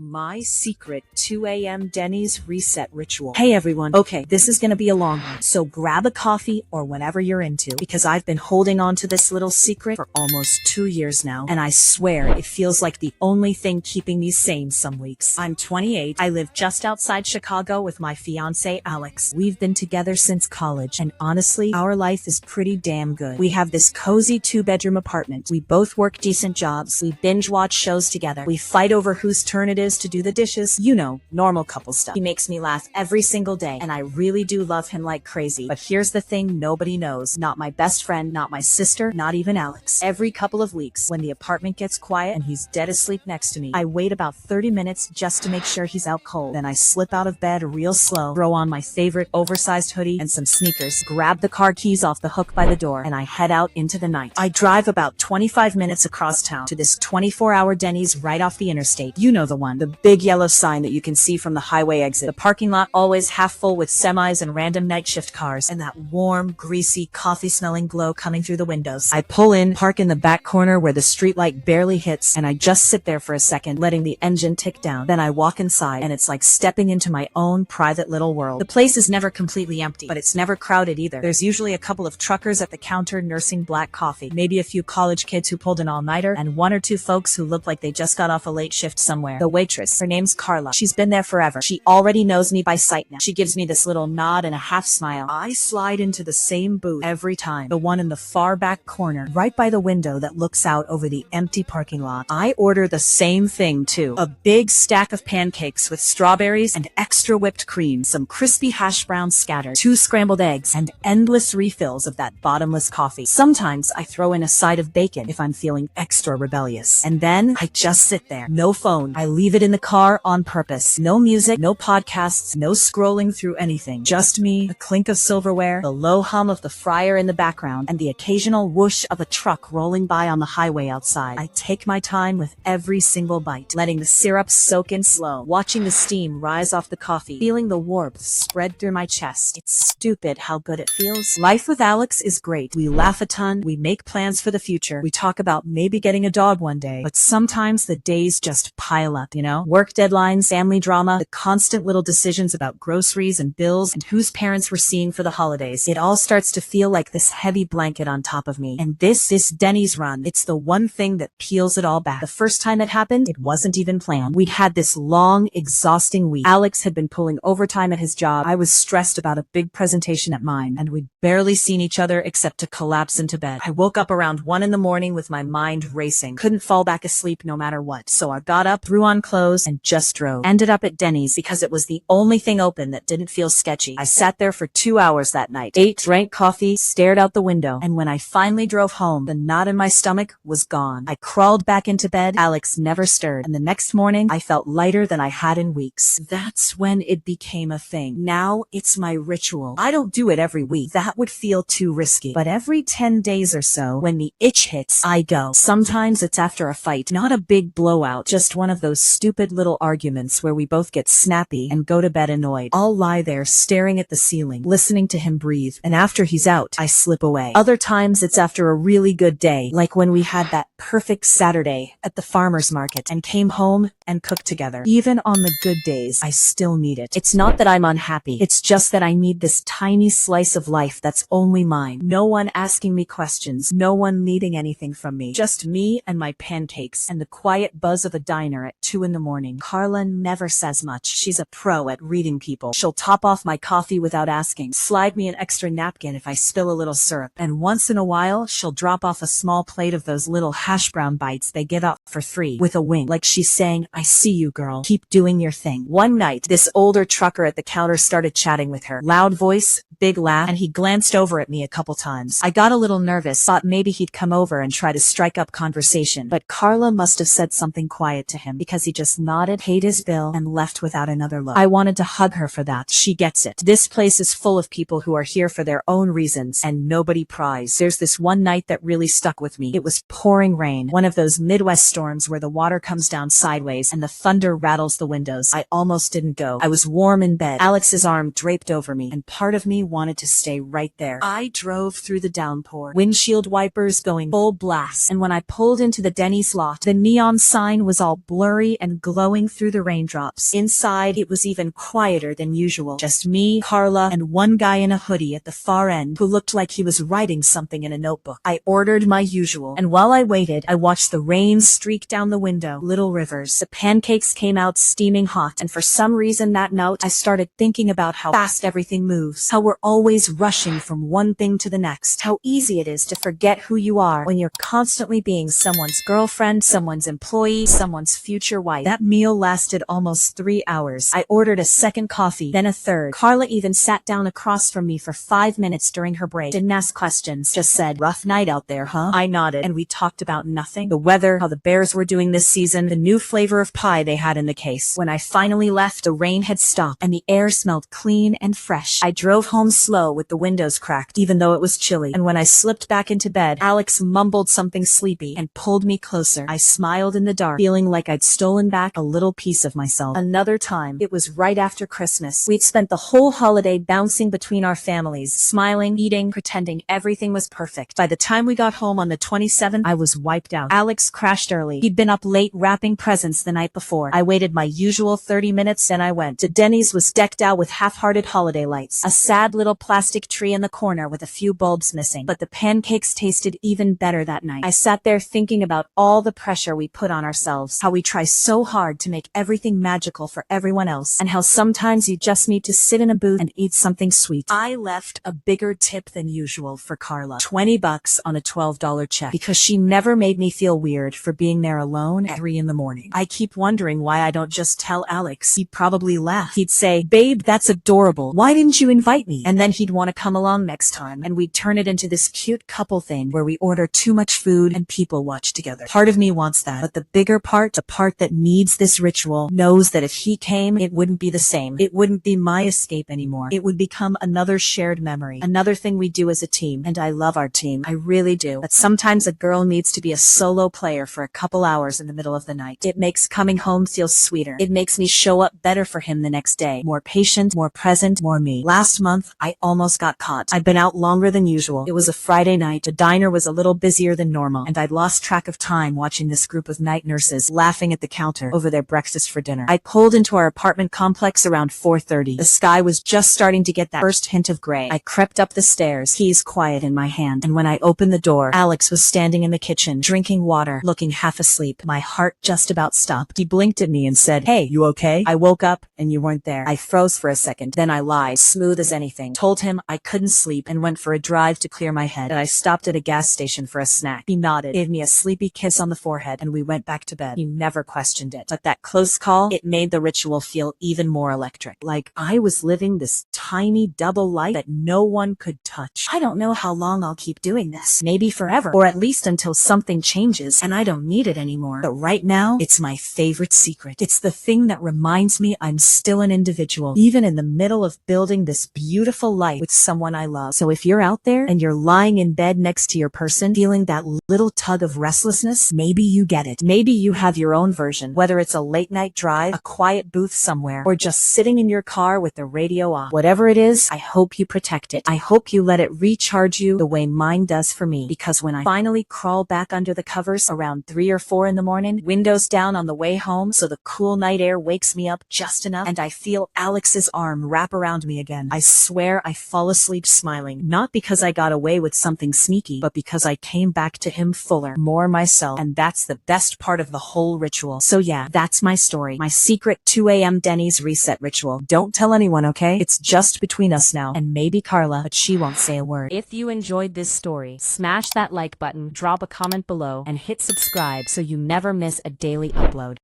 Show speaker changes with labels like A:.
A: My secret 2 a.m. Denny's reset ritual. Hey everyone. Okay, this is gonna be a long one, so grab a coffee or whatever you're into, because I've been holding on to this little secret for almost 2 years now, and I swear it feels like the only thing keeping me sane some weeks. I'm 28. I live just outside Chicago with my fiancé Alex. We've been together since college, and honestly, our life is pretty damn good. We have this cozy 2-bedroom apartment. We both work decent jobs. We binge watch shows together. We fight over whose turn it is to do the dishes. You know, normal couple stuff. He makes me laugh every single day, and I really do love him like crazy. But here's the thing nobody knows. Not my best friend, not my sister, not even Alex. Every couple of weeks, when the apartment gets quiet and he's dead asleep next to me, I wait about 30 minutes just to make sure he's out cold. Then I slip out of bed real slow, throw on my favorite oversized hoodie and some sneakers, grab the car keys off the hook by the door, and I head out into the night. I drive about 25 minutes across town to this 24-hour Denny's right off the interstate. You know the one, the big yellow sign that you can see from the highway exit. The parking lot always half full with semis and random night shift cars, and that warm, greasy, coffee-smelling glow coming through the windows. I pull in, park in the back corner where the streetlight barely hits, and I just sit there for a second, letting the engine tick down. Then I walk inside, and it's like stepping into my own private little world. The place is never completely empty, but it's never crowded either. There's usually a couple of truckers at the counter nursing black coffee, maybe a few college kids who pulled an all-nighter, and 1 or 2 folks who look like they just got off a late shift somewhere. The waitress, her name's Carla. She's been there forever. She already knows me by sight now. She gives me this little nod and a half smile. I slide into the same booth every time, the one in the far back corner, right by the window that looks out over the empty parking lot. I order the same thing too. A big stack of pancakes with strawberries and extra whipped cream, some crispy hash browns scattered, 2 scrambled eggs, and endless refills of that bottomless coffee. Sometimes I throw in a side of bacon if I'm feeling extra rebellious. And then I just sit there. No phone. I leave it in the car on purpose. No music, no podcasts, no scrolling through anything. Just me, a clink of silverware, the low hum of the fryer in the background, and the occasional whoosh of a truck rolling by on the highway outside. I take my time with every single bite, letting the syrup soak in slow, watching the steam rise off the coffee, feeling the warmth spread through my chest. It's stupid how good it feels. Life with Alex is great. We laugh a ton, we make plans for the future, we talk about maybe getting a dog one day, but sometimes the days just pile up, you know? Work deadlines, family drama, the constant little decisions about groceries and bills and whose parents we're seeing for the holidays. It all starts to feel like this heavy blanket on top of me. And this Denny's run, it's the one thing that peels it all back. The first time it happened, it wasn't even planned. We'd had this long, exhausting week. Alex had been pulling overtime at his job. I was stressed about a big presentation at mine, and we'd barely seen each other except to collapse into bed. I woke up around 1 in the morning with my mind racing. Couldn't fall back asleep no matter what. So I got up, threw on clothes, and just drove. Ended up at Denny's because it was the only thing open that didn't feel sketchy. I sat there for 2 hours that night, ate, drank coffee, stared out the window, and when I finally drove home, the knot in my stomach was gone. I crawled back into bed. Alex never stirred, and the next morning, I felt lighter than I had in weeks. That's when it became a thing. Now, it's my ritual. I don't do it every week. That would feel too risky. But every 10 days or so, when the itch hits, I go. Sometimes it's after a fight, not a big blowout, just one of those stupid little arguments where we both get snappy and go to bed annoyed. I'll lie there staring at the ceiling, listening to him breathe, and after he's out, I slip away. Other times it's after a really good day, like when we had that perfect Saturday at the farmer's market and came home and cooked together. Even on the good days, I still need it. It's not that I'm unhappy. It's just that I need this tiny slice of life that's only mine. No one asking me questions. No one needing anything from me. Just me and my pancakes and the quiet buzz of a diner at 2 in the morning. Carla never says much. She's a pro at reading people. She'll top off my coffee without asking, slide me an extra napkin if I spill a little syrup, and once in a while, she'll drop off a small plate of those little hash brown bites they give out for free with a wink, like she's saying, I see you, girl. Keep doing your thing. One night, this older trucker at the counter started chatting with her. Loud voice, big laugh, and he glanced over at me a couple times. I got a little nervous, thought maybe he'd come over and try to strike up conversation, but Carla must have said something quiet to him because he just nodded, paid his bill, and left without another look. I wanted to hug her for that. She gets it. This place is full of people who are here for their own reasons, and nobody pries. There's this one night that really stuck with me. It was pouring rain, one of those Midwest storms where the water comes down sideways and the thunder rattles the windows. I almost didn't go. I was warm in bed, Alex's arm draped over me, and part of me wanted to stay right there. I drove through the downpour, windshield wipers going full blast, and when I pulled into the Denny's lot, the neon sign was all blurry and and glowing through the raindrops. Inside, it was even quieter than usual. Just me, Carla, and one guy in a hoodie at the far end who looked like he was writing something in a notebook. I ordered my usual, and while I waited, I watched the rain streak down the window. Little rivers. The pancakes came out steaming hot, and for some reason that night, I started thinking about how fast everything moves, how we're always rushing from one thing to the next, how easy it is to forget who you are when you're constantly being someone's girlfriend, someone's employee, someone's future wife. That meal lasted almost 3 hours. I ordered a second coffee, then a third. Carla even sat down across from me for 5 minutes during her break. Didn't ask questions, just said, "Rough night out there, huh?" I nodded, and we talked about nothing. The weather, how the Bears were doing this season, the new flavor of pie they had in the case. When I finally left, the rain had stopped, and the air smelled clean and fresh. I drove home slow with the windows cracked, even though it was chilly. And when I slipped back into bed, Alex mumbled something sleepy and pulled me closer. I smiled in the dark, feeling like I'd stolen back a little piece of myself. Another time, it was right after Christmas. We'd spent the whole holiday bouncing between our families, smiling, eating, pretending everything was perfect. By the time we got home on the 27th, I was wiped out. Alex crashed early. He'd been up late wrapping presents the night before. I waited my usual 30 minutes and I went. To Denny's was decked out with half-hearted holiday lights. A sad little plastic tree in the corner with a few bulbs missing. But the pancakes tasted even better that night. I sat there thinking about all the pressure we put on ourselves, how we try so hard to make everything magical for everyone else, and how sometimes you just need to sit in a booth and eat something sweet. I left a bigger tip than usual for Carla. $20 on a $12 check, because she never made me feel weird for being there alone at 3 in the morning. I keep wondering why I don't just tell Alex. He'd probably laugh. He'd say, "Babe, that's adorable. Why didn't you invite me?" And then he'd want to come along next time, and we'd turn it into this cute couple thing where we order too much food and people watch together. Part of me wants that, but the bigger part, the part that needs this ritual, knows that if he came, it wouldn't be the same. It wouldn't be my escape anymore. It would become another shared memory, another thing we do as a team. And I love our team. I really do. But sometimes a girl needs to be a solo player for a couple hours in the middle of the night. It makes coming home feel sweeter. It makes me show up better for him the next day. More patient, more present, more me. Last month, I almost got caught. I'd been out longer than usual. It was a Friday night. The diner was a little busier than normal, and I'd lost track of time watching this group of night nurses laughing at the counter over their breakfast for dinner. I pulled into our apartment complex around 4:30. The sky was just starting to get that first hint of gray. I crept up the stairs, keys quiet in my hand, and when I opened the door, Alex was standing in the kitchen, drinking water, looking half asleep. My heart just about stopped. He blinked at me and said, "Hey, you okay?" I woke up and you weren't there. I froze for a second. Then I lied, smooth as anything. Told him I couldn't sleep and went for a drive to clear my head. And I stopped at a gas station for a snack. He nodded, gave me a sleepy kiss on the forehead, and we went back to bed. He never questioned it. But that close call, it made the ritual feel even more electric. Like I was living this tiny double life that no one could touch. I don't know how long I'll keep doing this. Maybe forever, or at least until something changes and I don't need it anymore. But right now, it's my favorite secret. It's the thing that reminds me I'm still an individual, even in the middle of building this beautiful life with someone I love. So if you're out there and you're lying in bed next to your person, feeling that little tug of restlessness, maybe you get it. Maybe you have your own version, whether it's a late night drive, a quiet booth somewhere, or just sitting in your car with the radio off. Whatever it is, I hope you protect it. I hope you let it recharge you the way mine does for me. Because when I finally crawl back under the covers around 3 or 4 in the morning, windows down on the way home so the cool night air wakes me up just enough, and I feel Alex's arm wrap around me again, I swear I fall asleep smiling. Not because I got away with something sneaky, but because I came back to him fuller, more myself. And that's the best part of the whole ritual. So yeah, that's my story. My secret 2 a.m. Denny's reset ritual. Don't tell anyone, okay? It's just between us now. And maybe Carla, but she won't say a word. If you enjoyed this story, smash that like button, drop a comment below, and hit subscribe so you never miss a daily upload.